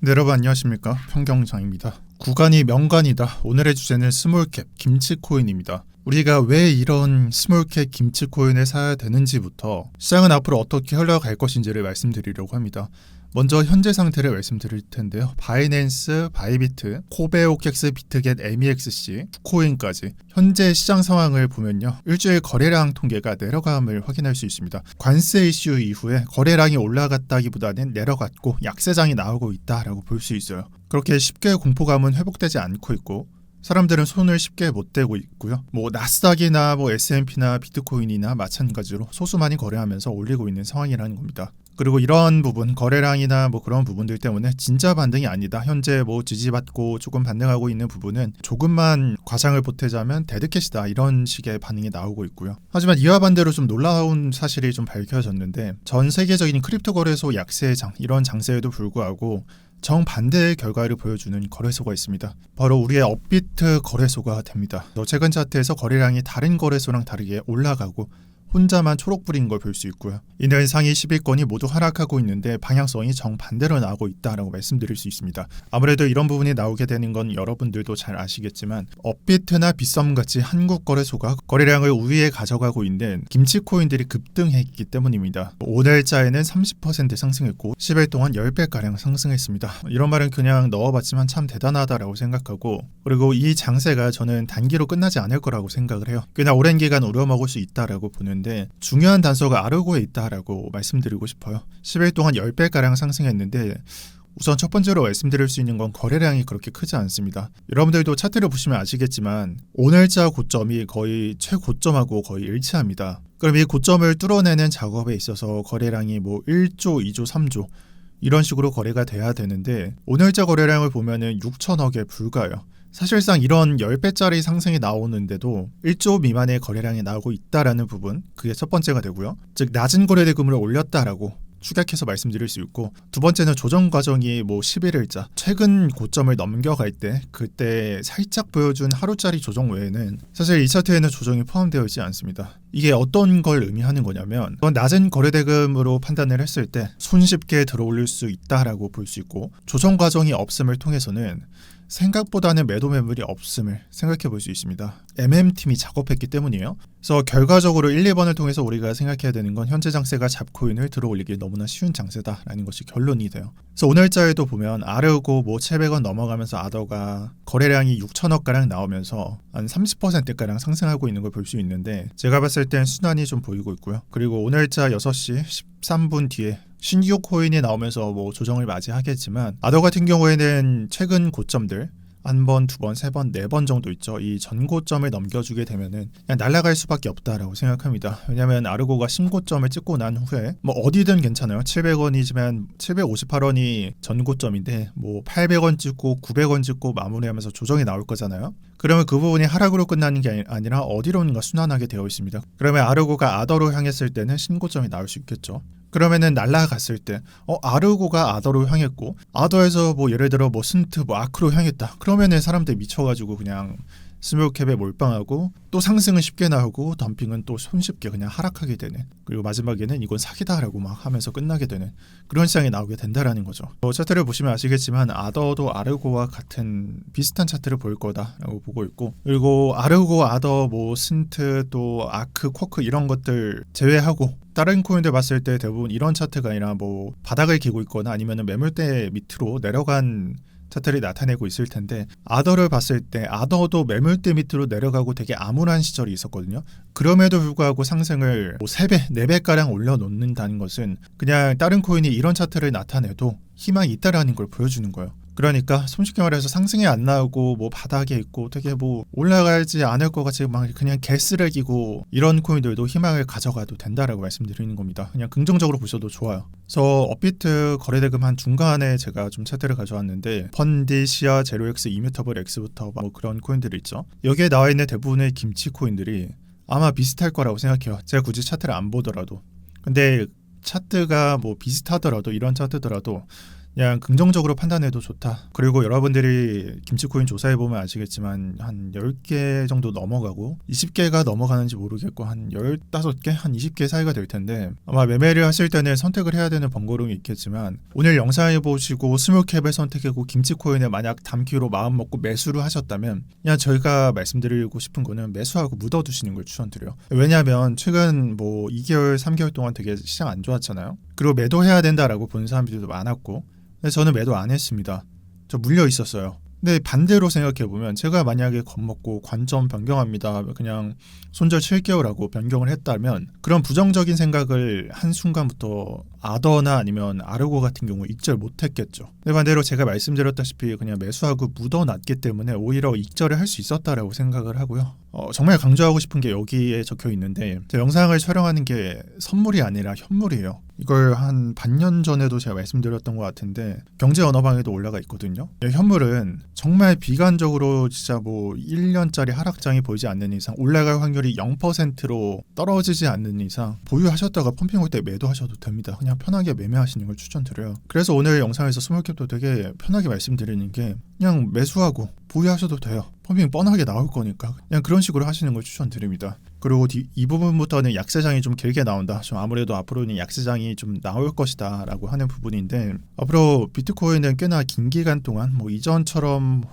네, 여러분 안녕하십니까, 평경장입니다. 구간이 명간이다. 오늘의 주제는 스몰캡 김치코인입니다. 우리가 왜 이런 스몰캡 김치코인을 사야 되는지부터 시장은 앞으로 어떻게 흘러갈 것인지를 말씀드리려고 합니다. 먼저 현재 상태를 말씀드릴 텐데요. 바이낸스, 바이비트, 코베오캑스, 비트겟, MEXC, 쿠코인까지 현재 시장 상황을 보면요, 일주일 거래량 통계가 내려감을 확인할 수 있습니다. 관세 이슈 이후에 거래량이 올라갔다기보다는 내려갔고 약세장이 나오고 있다라고 볼 수 있어요. 그렇게 쉽게 공포감은 회복되지 않고 있고 사람들은 손을 쉽게 못 대고 있고요. 나스닥이나 S&P나 비트코인이나 마찬가지로 소수만이 거래하면서 올리고 있는 상황이라는 겁니다. 그리고 이런 부분, 거래량이나 그런 부분들 때문에 진짜 반등이 아니다. 현재 지지받고 조금 반등하고 있는 부분은 조금만 과장을 보태자면 데드캣이다. 이런 식의 반응이 나오고 있고요. 하지만 이와 반대로 좀 놀라운 사실이 좀 밝혀졌는데, 전 세계적인 크립토 거래소 약세장, 이런 장세에도 불구하고 정반대의 결과를 보여주는 거래소가 있습니다. 바로 우리의 업비트 거래소가 됩니다. 최근 차트에서 거래량이 다른 거래소랑 다르게 올라가고 혼자만 초록불인 걸 볼 수 있고요. 이는 상위 10위권이 모두 하락하고 있는데 방향성이 정반대로 나오고 있다라고 말씀드릴 수 있습니다. 아무래도 이런 부분이 나오게 되는 건 여러분들도 잘 아시겠지만, 업비트나 빗썸같이 한국 거래소가 거래량을 우위에 가져가고 있는 김치코인들이 급등했기 때문입니다. 오늘자에는 30% 상승했고 10일 동안 10배가량 상승했습니다. 이런 말은 그냥 넣어봤지만 참 대단하다라고 생각하고, 그리고 이 장세가 저는 단기로 끝나지 않을 거라고 생각을 해요. 꽤나 오랜 기간 우려먹을 수 있다라고 보는 데 중요한 단서가 아르고에 있다라고 말씀드리고 싶어요. 10일 동안 10배가량 상승했는데, 우선 첫 번째로 말씀드릴 수 있는 건 거래량이 그렇게 크지 않습니다. 여러분들도 차트를 보시면 아시겠지만 오늘자 고점이 거의 최고점하고 거의 일치합니다. 그럼 이 고점을 뚫어내는 작업에 있어서 거래량이 1조, 2조, 3조 이런 식으로 거래가 돼야 되는데, 오늘자 거래량을 보면은 6천억에 불과해요. 사실상 이런 10배짜리 상승이 나오는데도 1조 미만의 거래량이 나오고 있다라는 부분, 그게 첫 번째가 되고요. 즉 낮은 거래대금을 올렸다라고 추격해서 말씀드릴 수 있고, 두 번째는 조정 과정이 11일자 최근 고점을 넘겨갈 때 그때 살짝 보여준 하루짜리 조정 외에는 사실 이 차트에는 조정이 포함되어 있지 않습니다. 이게 어떤 걸 의미하는 거냐면, 낮은 거래대금으로 판단을 했을 때 손쉽게 들어올릴 수 있다라고 볼 수 있고, 조정 과정이 없음을 통해서는 생각보다는 매도 매물이 없음을 생각해 볼 수 있습니다. MM팀이 작업했기 때문이에요. 그래서 결과적으로 1, 2번을 통해서 우리가 생각해야 되는 건 현재 장세가 잡코인을 들어올리기 너무나 쉬운 장세다라는 것이 결론이 돼요. 그래서 오늘자에도 보면 아르고 700원 넘어가면서 아더가 거래량이 6천억가량 나오면서 한 30%가량 상승하고 있는 걸 볼 수 있는데, 제가 봤을 땐 순환이 좀 보이고 있고요. 그리고 오늘자 6시 13분 뒤에 신규 코인이 나오면서 조정을 맞이하겠지만, 아더 같은 경우에는 최근 고점들 한 번, 두 번, 세 번, 네 번 정도 있죠. 이 전고점을 넘겨주게 되면은 그냥 날아갈 수밖에 없다라고 생각합니다. 왜냐하면 아르고가 신고점을 찍고 난 후에 어디든 괜찮아요. 700원이지만 758원이 전고점인데 800원 찍고 900원 찍고 마무리하면서 조정이 나올 거잖아요. 그러면 그 부분이 하락으로 끝나는 게 아니라 어디론가 순환하게 되어 있습니다. 그러면 아르고가 아더로 향했을 때는 신고점이 나올 수 있겠죠. 그러면은 날라갔을 때 아르고가 아더로 향했고, 아더에서 예를 들어 스ን트 아크로 향했다. 그러면은 사람들이 미쳐가지고 그냥 스몰캡에 몰빵하고, 또 상승은 쉽게 나오고 덤핑은 또 손쉽게 그냥 하락하게 되는, 그리고 마지막에는 이건 사기다라고 하면서 끝나게 되는 그런 시장이 나오게 된다라는 거죠. 차트를 보시면 아시겠지만 아더도 아르고와 같은 비슷한 차트를 보일 거다라고 보고 있고, 그리고 아르고, 아더, 스ን트, 또 아크, 쿼크 이런 것들 제외하고 다른 코인들 봤을 때 대부분 이런 차트가 아니라 바닥을 기고 있거나 아니면 매물대 밑으로 내려간 차트를 나타내고 있을 텐데, 아더를 봤을 때 아더도 매물대 밑으로 내려가고 되게 암울한 시절이 있었거든요. 그럼에도 불구하고 상승을 3배, 4배가량 올려놓는다는 것은 그냥 다른 코인이 이런 차트를 나타내도 희망이 있다라는 걸 보여주는 거예요. 그러니까 손쉽게 말해서 상승이 안 나오고 바닥에 있고 되게 올라가지 않을 것 같이 그냥 개쓰레기고, 이런 코인들도 희망을 가져가도 된다라고 말씀드리는 겁니다. 그냥 긍정적으로 보셔도 좋아요. 그래서 업비트 거래대금 한 중간에 제가 좀 차트를 가져왔는데, 펀디시아, 제로엑스, 이뮤터블 X부터 그런 코인들이 있죠. 여기에 나와 있는 대부분의 김치 코인들이 아마 비슷할 거라고 생각해요. 제가 굳이 차트를 안 보더라도. 근데 차트가 비슷하더라도, 이런 차트더라도 그냥 긍정적으로 판단해도 좋다. 그리고 여러분들이 김치코인 조사해보면 아시겠지만 한 10개 정도 넘어가고 20개가 넘어가는지 모르겠고 한 15개, 한 20개 사이가 될 텐데 아마 매매를 하실 때는 선택을 해야 되는 번거로움이 있겠지만 오늘 영상을 보시고 스몰캡을 선택하고 김치코인에 만약 담기로 마음먹고 매수를 하셨다면 그냥 저희가 말씀드리고 싶은 거는 매수하고 묻어두시는 걸 추천드려요. 왜냐하면 최근 뭐 2개월, 3개월 동안 되게 시장 안 좋았잖아요. 그리고 매도해야 된다라고 보는 사람들도 많았고 그래서 저는 매도 안 했습니다. 저 물려 있었어요. 근데 반대로 생각해보면 제가 만약에 겁먹고 관점 변경합니다. 그냥 손절 칠게요 라고 변경을 했다면 그런 부정적인 생각을 한순간부터 아더나 아니면 아르고 같은 경우 익절 못했겠죠. 근데 반대로 제가 말씀드렸다시피 그냥 매수하고 묻어놨기 때문에 오히려 익절을 할 수 있었다라고 생각을 하고요. 정말 강조하고 싶은 게 여기에 적혀 있는데 제 영상을 촬영하는 게 선물이 아니라 현물이에요. 이걸 한 반년 전에도 제가 말씀드렸던 것 같은데 경제 언어방에도 올라가 있거든요. 현물은 정말 비관적으로 진짜 뭐 1년짜리 하락장이 보이지 않는 이상 올라갈 확률이 0%로 떨어지지 않는 이상 보유하셨다가 펌핑 올 때 매도하셔도 됩니다. 그냥 편하게 매매하시는 걸 추천드려요. 그래서 오늘 영상에서 스몰캡도 되게 편하게 말씀드리는 게 그냥 매수하고 보유하셔도 돼요. 펌핑 뻔하게 나올 거니까 그냥 그런 식으로 하시는 걸 추천드립니다. 그리고 이 부분부터는 약세장이 좀 길게 나온다. 좀 아무래도 앞으로는 약세장이 좀 나올 것이다 라고 하는 부분인데 앞으로 비트코인은 꽤나 긴 기간 동안 뭐 이전처럼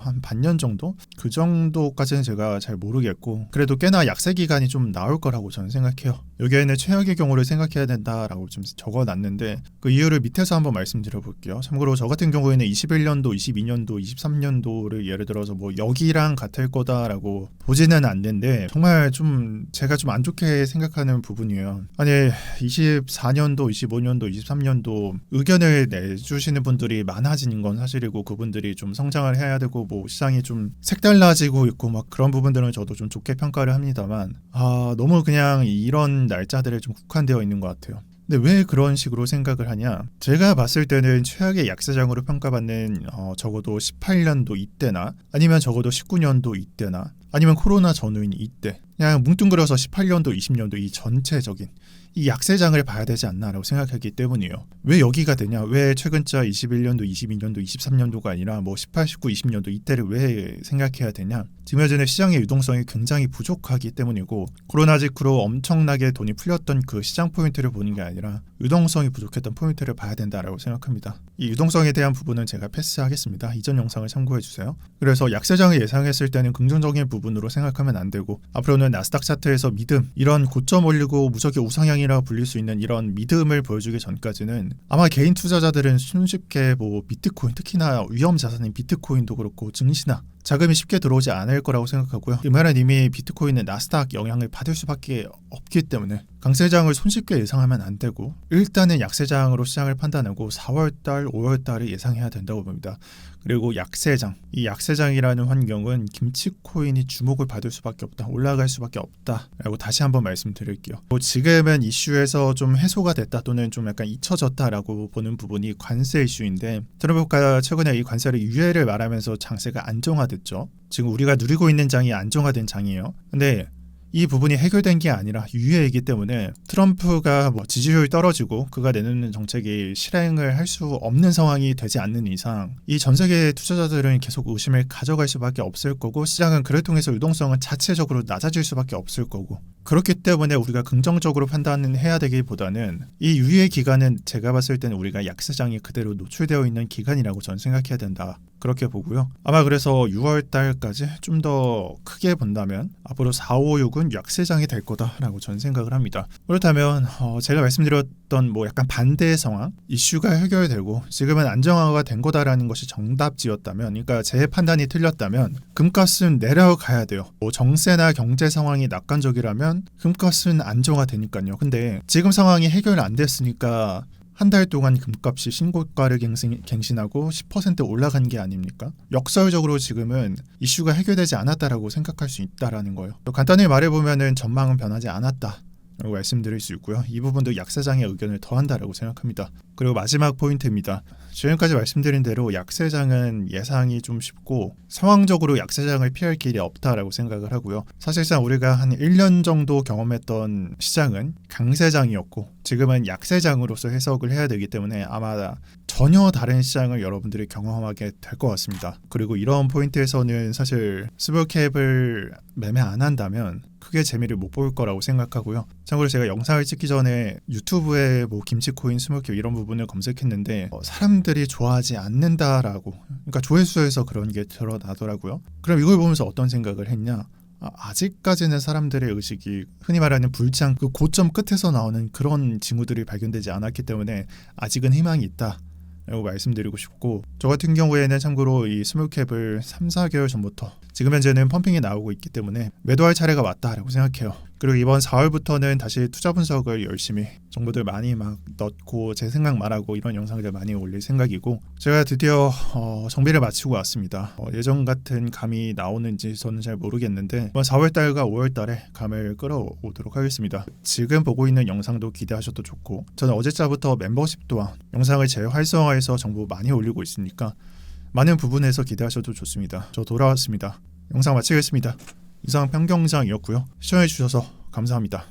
한 반년 정도? 그 정도까지는 제가 잘 모르겠고 그래도 꽤나 약세 기간이 좀 나올 거라고 저는 생각해요. 여기에는 최악의 경우를 생각해야 된다라고 좀 적어놨는데 그 이유를 밑에서 한번 말씀드려 볼게요. 참고로 저 같은 경우에는 21년도, 22년도, 23년도를 예를 들어서 뭐 여기랑 같을 거다라고 보지는 않는데 정말 좀 제가 좀 안 좋게 생각하는 부분이에요. 아니 24년도, 25년도, 23년도 의견을 내주시는 분들이 많아지는 건 사실이고 그분들이 좀 성장을 해야 되고 뭐 시장이 좀 색달라지고 있고 막 그런 부분들은 저도 좀 좋게 평가를 합니다만 너무 그냥 이런 날짜들에 좀 국한되어 있는 것 같아요. 근데 왜 그런 식으로 생각을 하냐? 제가 봤을 때는 최악의 약세장으로 평가받는 적어도 18년도 이때나 아니면 적어도 19년도 이때나 아니면 코로나 전후인 이때 그냥 뭉뚱그려서 18년도, 20년도 이 전체적인 이 약세장을 봐야 되지 않나라고 생각하기 때문이에요. 왜 여기가 되냐? 왜 최근자 21년도, 22년도, 23년도가 아니라 뭐 18, 19, 20년도 이때를 왜 생각해야 되냐? 지금 현재는 시장의 유동성이 굉장히 부족하기 때문이고 코로나 직후로 엄청나게 돈이 풀렸던 그 시장 포인트를 보는 게 아니라 유동성이 부족했던 포인트를 봐야 된다라고 생각합니다. 이 유동성에 대한 부분은 제가 패스하겠습니다. 이전 영상을 참고해주세요. 그래서 약세장을 예상했을 때는 긍정적인 부분으로 생각하면 안 되고 앞으로는 나스닥 차트에서 믿음, 이런 고점 올리고 무적의 우상향이라 불릴 수 있는 이런 믿음을 보여주기 전까지는 아마 개인 투자자들은 손쉽게 뭐 비트코인, 특히나 위험 자산인 비트코인도 그렇고 증시나 자금이 쉽게 들어오지 않을 거라고 생각하고요. 이 말은 이미 비트코인은 나스닥 영향을 받을 수밖에 없기 때문에 강세장을 손쉽게 예상하면 안 되고 일단은 약세장으로 시장을 판단하고 4월달, 5월달을 예상해야 된다고 봅니다. 그리고 약세장, 이 약세장이라는 환경은 김치코인이 주목을 받을 수밖에 없다, 올라갈 수밖에 없다라고 다시 한번 말씀드릴게요. 지금은 이슈에서 좀 해소가 됐다 또는 좀 약간 잊혀졌다라고 보는 부분이 관세 이슈인데 트럼프가 최근에 이 관세를 유예를 말하면서 장세가 안정화됐죠. 지금 우리가 누리고 있는 장이 안정화된 장이에요. 근데 이 부분이 해결된 게 아니라 유예이기 때문에 트럼프가 뭐 지지율이 떨어지고 그가 내놓는 정책이 실행을 할 수 없는 상황이 되지 않는 이상 이 전 세계 투자자들은 계속 의심을 가져갈 수밖에 없을 거고 시장은 그를 통해서 유동성은 자체적으로 낮아질 수밖에 없을 거고 그렇기 때문에 우리가 긍정적으로 판단을 해야 되기보다는 이 유예 기간은 제가 봤을 때는 우리가 약세장이 그대로 노출되어 있는 기간이라고 저는 생각해야 된다. 그렇게 보고요. 아마 그래서 6월 달까지 좀 더 크게 본다면 앞으로 4, 5, 6은 약세장이 될 거다라고 저는 생각을 합니다. 그렇다면 제가 말씀드렸던 뭐 약간 반대의 상황, 이슈가 해결되고 지금은 안정화가 된 거다라는 것이 정답지였다면, 그러니까 제 판단이 틀렸다면 금값은 내려가야 돼요. 뭐 정세나 경제 상황이 낙관적이라면 금값은 안정화되니까요. 근데 지금 상황이 해결 안 됐으니까 한 달 동안 금값이 신고가를 갱신하고 10% 올라간 게 아닙니까? 역설적으로 지금은 이슈가 해결되지 않았다라고 생각할 수 있다라는 거예요. 간단히 말해보면은 전망은 변하지 않았다 라고 말씀드릴 수 있고요. 이 부분도 약세장의 의견을 더한다라고 생각합니다. 그리고 마지막 포인트입니다. 지금까지 말씀드린 대로 약세장은 예상이 좀 쉽고 상황적으로 약세장을 피할 길이 없다라고 생각을 하고요. 사실상 우리가 한 1년 정도 경험했던 시장은 강세장이었고 지금은 약세장으로서 해석을 해야 되기 때문에 아마 전혀 다른 시장을 여러분들이 경험하게 될 것 같습니다. 그리고 이런 포인트에서는 사실 스몰캡을 매매 안 한다면 크게 재미를 못 볼 거라고 생각하고요. 참고로 제가 영상을 찍기 전에 유튜브에 뭐 김치코인, 스몰캡 이런 부분을 검색했는데 사람들이 좋아하지 않는다라고, 그러니까 조회수에서 그런 게 드러나더라고요. 그럼 이걸 보면서 어떤 생각을 했냐? 아직까지는 사람들의 의식이 흔히 말하는 불장 그 고점 끝에서 나오는 그런 징후들이 발견되지 않았기 때문에 아직은 희망이 있다 라고 말씀드리고 싶고, 저 같은 경우에는 참고로 이 스몰캡을 3-4개월 전부터 지금 현재는 펌핑이 나오고 있기 때문에 매도할 차례가 왔다라고 생각해요. 그리고 이번 4월부터는 다시 투자 분석을 열심히 정보들 많이 막 넣고 제 생각 말하고 이런 영상들 많이 올릴 생각이고, 제가 드디어 정비를 마치고 왔습니다. 예전 같은 감이 나오는지 저는 잘 모르겠는데 4월달과 5월달에 감을 끌어오도록 하겠습니다. 지금 보고 있는 영상도 기대하셔도 좋고, 저는 어제자부터 멤버십 또한 영상을 재활성화해서 정보 많이 올리고 있으니까 많은 부분에서 기대하셔도 좋습니다. 저 돌아왔습니다. 영상 마치겠습니다. 이상 평경장이었고요. 시청해주셔서 감사합니다.